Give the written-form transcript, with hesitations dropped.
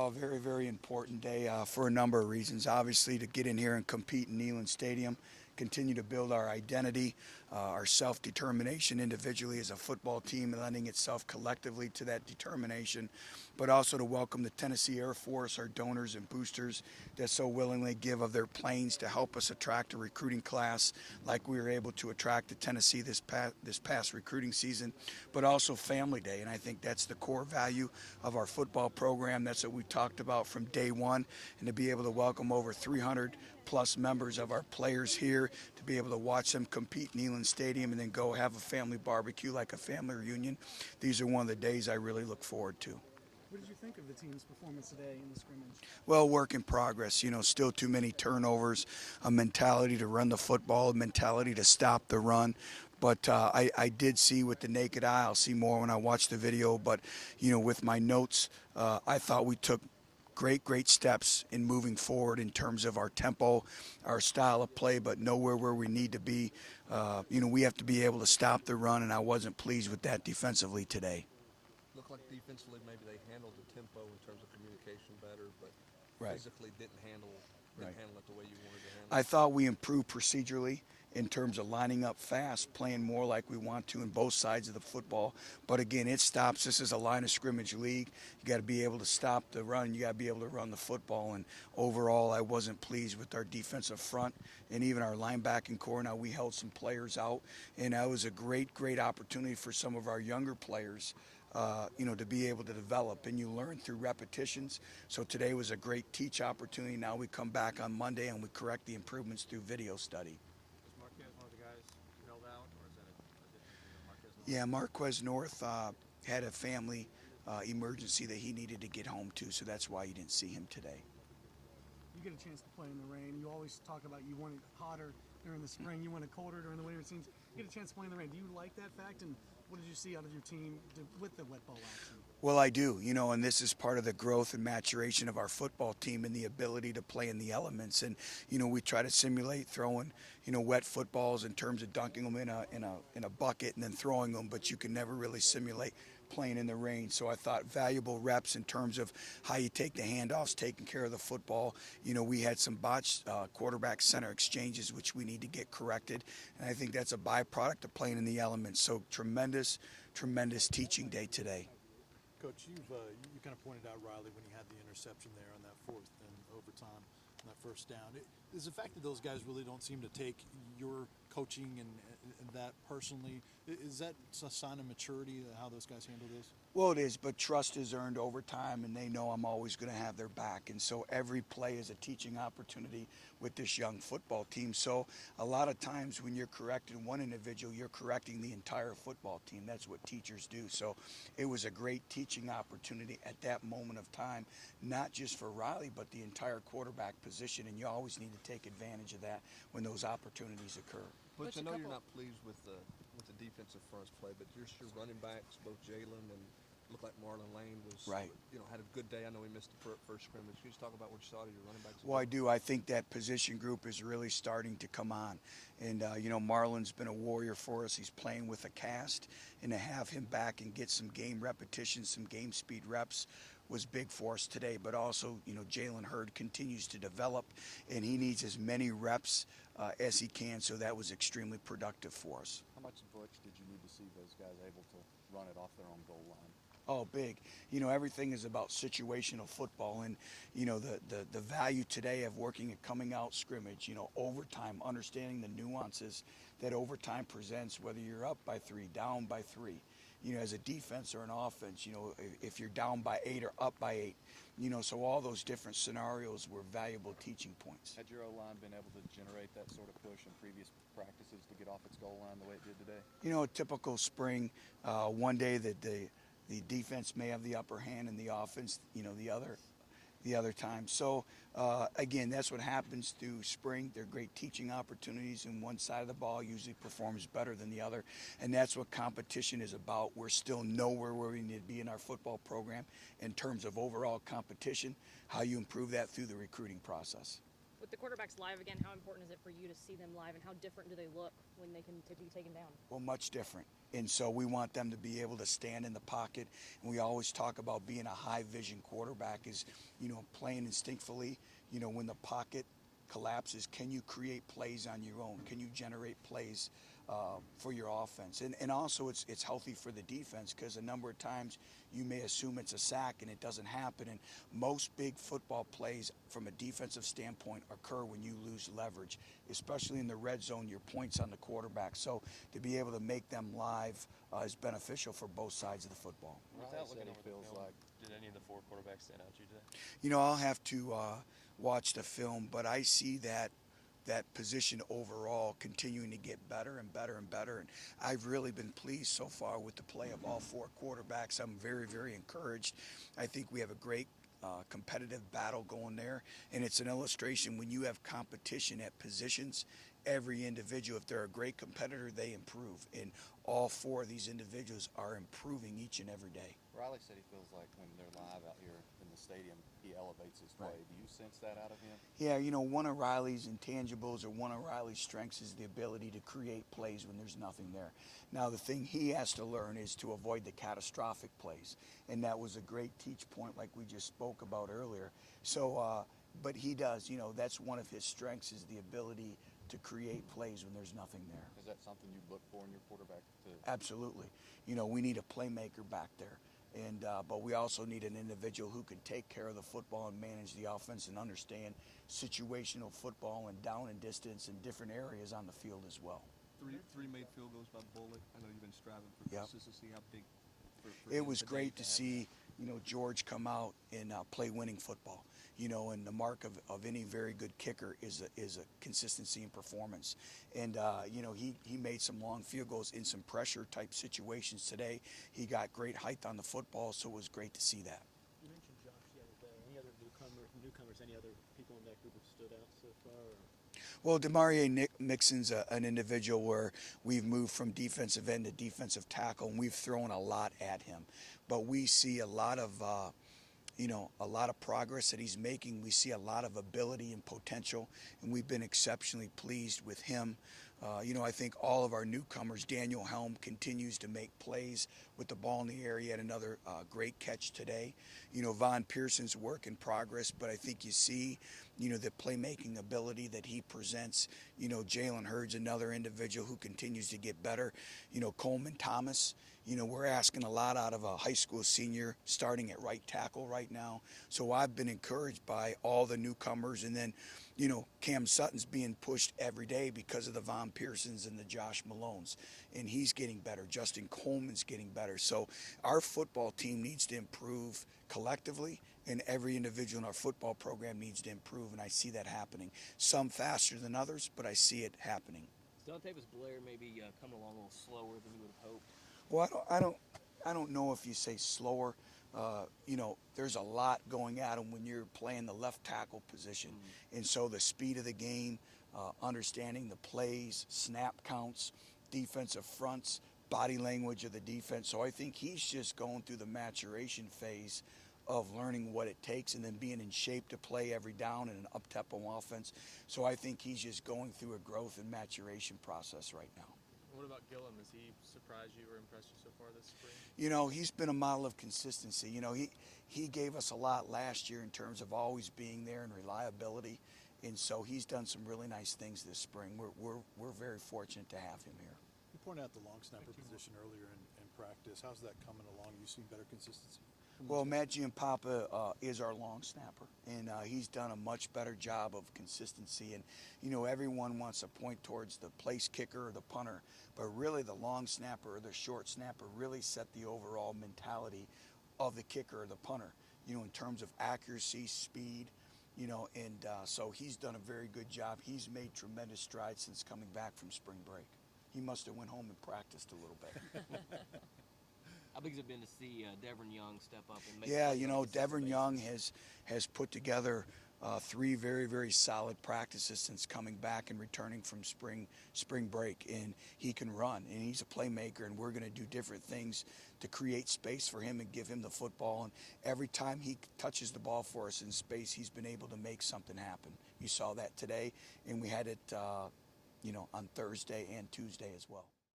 Well, very, very important day for a number of reasons. Obviously, to get in here and compete in Neyland Stadium, continue to build our identity, our self-determination individually as a football team, and lending itself collectively to that determination, but also to welcome the Tennessee Air Force, our donors and boosters that so willingly give of their planes to help us attract a recruiting class like we were able to attract to Tennessee this past recruiting season, but also Family Day. And I think that's the core value of our football program. That's what we talked about from day one, and to be able to welcome over 300 plus members of our players here, to be able to watch them compete in Neyland Stadium and then go have a family barbecue like a family reunion. These are one of the days I really look forward to. What did you think of the team's performance today in the scrimmage? Well, work in progress. Still too many turnovers, a mentality to run the football, a mentality to stop the run. But I did see with the naked eye, I'll see more when I watch the video, but, with my notes, I thought we took great steps in moving forward in terms of our tempo, our style of play, but nowhere where we need to be. We have to be able to stop the run, and I wasn't pleased with that defensively today. Looked like defensively maybe they handled the tempo in terms of communication better, but Right. physically didn't handle it the way you wanted to handle I it. thought we improved procedurally in terms of lining up fast, playing more like we want to in both sides of the football. But again, it stops. This is a line of scrimmage league. You got to be able to stop the run. You got to be able to run the football. And overall, I wasn't pleased with our defensive front and even our linebacking core. Now, we held some players out, and that was a great opportunity for some of our younger players. To be able to develop, and you learn through repetitions. So today was a great teach opportunity. Now we come back on Monday and we correct the improvements through video study. Was Marquez one of the guys held out, or is that a different Marquez? Yeah, Marquez North had a family emergency that he needed to get home to, so that's why you didn't see him today. You get a chance to play in the rain. You always talk about you want it hotter during the spring, you want it colder during the winter. It seems you get a chance to play in the rain. Do you like that fact? And what did you see out of your team with the wet ball action? Well, I do, and this is part of the growth and maturation of our football team and the ability to play in the elements. And, we try to simulate throwing, wet footballs in terms of dunking them in a bucket and then throwing them, but you can never really simulate playing in the rain. So I thought valuable reps in terms of how you take the handoffs, taking care of the football. We had some botched quarterback center exchanges, which we need to get corrected. And I think that's a byproduct of playing in the elements. So tremendous teaching day today. Coach, you kind of pointed out Riley when you had the interception there on that fourth and overtime on that first down. Is the fact that those guys really don't seem to take your coaching and that personally, is that a sign of maturity, how those guys handle this? Well, it is, but trust is earned over time, and they know I'm always going to have their back. And so every play is a teaching opportunity with this young football team. So a lot of times when you're correcting one individual, you're correcting the entire football team. That's what teachers do. So it was a great teaching opportunity at that moment of time, not just for Riley, but the entire quarterback position. And you always need to take advantage of that when those opportunities occur. But I know you're not pleased with the defensive front's play, but your running backs, both Jalen and looked like Marlon Lane was Right. Had a good day. I know he missed the first scrimmage. Can you just talk about what you saw to your running backs? Well, I do. I think that position group is really starting to come on. And, Marlon's been a warrior for us. He's playing with a cast, and to have him back and get some game repetitions, some game speed reps was big for us today. But also, Jalen Hurd continues to develop, and he needs as many reps as he can. So that was extremely productive for us. How much Butch did you need to see those guys able to run it off their own goal line? Oh, big. Everything is about situational football, and, the value today of working at coming out scrimmage, overtime, understanding the nuances that overtime presents, whether you're up by 3, down by 3, as a defense or an offense, if you're down by 8 or up by 8, so all those different scenarios were valuable teaching points. Had your O-line been able to generate that sort of push in previous practices to get off its goal line the way it did today? A typical spring, one day that the defense may have the upper hand and the offense, the other time. So, again, that's what happens through spring. They're great teaching opportunities, and one side of the ball usually performs better than the other. And that's what competition is about. We're still nowhere where we need to be in our football program in terms of overall competition, how you improve that through the recruiting process. With the quarterbacks live again, how important is it for you to see them live, and how different do they look when they can be taken down? Well, much different. And so we want them to be able to stand in the pocket. And we always talk about being a high vision quarterback is, playing instinctively, when the pocket collapses, can you create plays on your own? Can you generate plays for your offense? And also it's healthy for the defense, because a number of times you may assume it's a sack and it doesn't happen. And most big football plays from a defensive standpoint occur when you lose leverage, especially in the red zone, your points on the quarterback. So to be able to make them live is beneficial for both sides of the football. Without looking over feels the film, like did any of the 4 quarterbacks stand out to you today? I'll have to watch the film, but I see that position overall continuing to get better and better and better. And I've really been pleased so far with the play of all 4 quarterbacks. I'm very, very encouraged. I think we have a great competitive battle going there. And it's an illustration when you have competition at positions, every individual, if they're a great competitor, they improve. And all 4 of these individuals are improving each and every day. Riley said he feels like when they're live out here in the stadium, he elevates his play. Right. Do you sense that out of him? Yeah, one of Riley's intangibles or one of Riley's strengths is the ability to create plays when there's nothing there. Now, the thing he has to learn is to avoid the catastrophic plays. And that was a great teach point like we just spoke about earlier. So, but he does, that's one of his strengths, is the ability to create plays when there's nothing there. Is that something you look for in your quarterback? Absolutely. We need a playmaker back there. And but we also need an individual who can take care of the football and manage the offense and understand situational football and down and distance in different areas on the field as well. Three made field goals by Bullock. I know you've been striving for Yep. consistency. How big for It him was today great to have see, George come out and play winning football. And the mark of any very good kicker is a consistency in performance. And he made some long field goals in some pressure type situations today. He got great height on the football, so it was great to see that. You mentioned Josh the other day. Any other newcomers, any other people in that group have stood out so far? Or? Well, Demarie Mixon's an individual where we've moved from defensive end to defensive tackle, and we've thrown a lot at him. But we see a lot of progress that he's making. We see a lot of ability and potential, and we've been exceptionally pleased with him. I think all of our newcomers, Daniel Helm continues to make plays with the ball in the air. He had another great catch today. Von Pearson's work in progress, but I think you see, the playmaking ability that he presents. Jalen Hurd's another individual who continues to get better. Coleman Thomas, we're asking a lot out of a high school senior starting at right tackle right now. So I've been encouraged by all the newcomers. And then, Cam Sutton's being pushed every day because of the Von Pearsons and the Josh Malones. And he's getting better. Justin Coleman's getting better. So our football team needs to improve collectively, and every individual in our football program needs to improve. And I see that happening. Some faster than others, but I see it happening. Dontavis Blair maybe coming along a little slower than you would have hoped? Well, I don't know if you say slower. There's a lot going at him when you're playing the left tackle position. Mm-hmm. And so the speed of the game, understanding the plays, snap counts, defensive fronts, body language of the defense. So I think he's just going through the maturation phase of learning what it takes and then being in shape to play every down in an up-tempo offense. So I think he's just going through a growth and maturation process right now. What about Gillum? Has he surprised you or impressed you so far this spring? He's been a model of consistency. He gave us a lot last year in terms of always being there and reliability. And so he's done some really nice things this spring. We're very fortunate to have him here. You pointed out the long snapper position earlier in practice. How's that coming along? You seen better consistency? Well, Matt Giampapa is our long snapper, and he's done a much better job of consistency. And, everyone wants to point towards the place kicker or the punter, but really the long snapper or the short snapper really set the overall mentality of the kicker or the punter, in terms of accuracy, speed, and so he's done a very good job. He's made tremendous strides since coming back from spring break. He must have went home and practiced a little bit. How big has it been to see Devin Young step up and make? Yeah, Devin Young has put together 3 very, very solid practices since coming back and returning from spring break. And he can run, and he's a playmaker, and we're going to do different things to create space for him and give him the football. And every time he touches the ball for us in space, he's been able to make something happen. You saw that today, and we had it, on Thursday and Tuesday as well.